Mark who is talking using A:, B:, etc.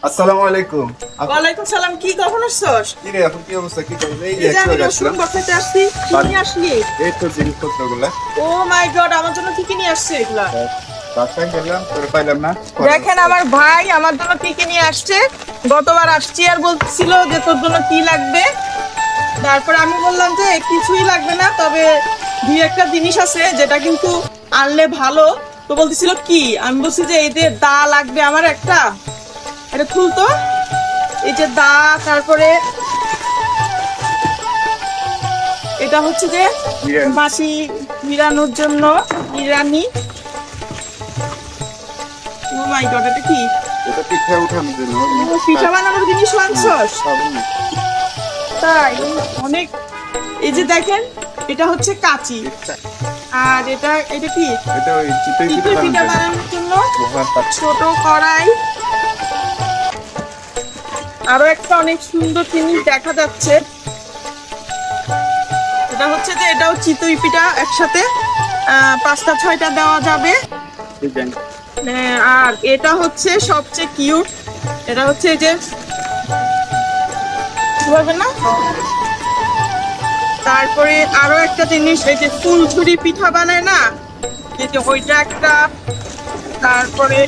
A: আসসালামু আলাইকুম।
B: ওয়ালাইকুম সালাম। কি কখন আসছস?
A: কি রে, এখন কি অবস্থা? কি করছিস? এই যে
B: এই যে আমি
A: একটু
B: রসুন
A: আসলাম।
B: বসাতে আসছি। কি নিয়ে আসলি?
A: এই তো জিনিসপত্রগুলা
B: ও মাই গড, আমার জন্য কি কি নিয়ে আসছে এগুলা?
A: বাসায় গেলাম, তোরে পাইলাম না।
B: দেখেন আমার ভাই আমার জন্য কি কি নিয়ে আসছে। গতবার আসছি আর বলছিল যে তোর জন্য কি লাগবে, তারপর আমি বললাম যে কিছুই লাগবে না, তবে দুই একটা জিনিস আছে যেটা কিন্তু আনলে ভালো। তো বলতেছিল কি, আমি বলছি যে এই যে দা লাগবে আমার একটা, এটা খুলতো। এই যে দা, তারপরে এটা হচ্ছে যে
A: বিরিয়ানি।
B: মাছি মিরানোর জন্য ইরানি। ও মাই গড, এটা কি?
A: এটা পিঠা উঠানোর জন্য।
B: ও, পিঠা বানানোর জিনিস আনছস? তাই অনেক। এই যে দেখেন, এটা হচ্ছে কাঁচি, আর এটা এটা কি?
A: এটা ওই চিতই
B: চিতই পিঠা
A: পিঠা
B: বানানোর জন্য
A: বানানোর
B: ছোট কড়াই। আরো একটা অনেক সুন্দর জিনিস দেখা যাচ্ছে, এটা হচ্ছে যে এটাও চিতই পিঠা, একসাথে 5টা 6টা দেওয়া যাবে। আর এটা হচ্ছে সবচেয়ে কিউট, এটা হচ্ছে এই যে বলবে না। তারপরে আরো একটা জিনিস, এই যে ফুলঝুরি পিঠা বানায় না, এই যে ওইটা একটা। তারপরে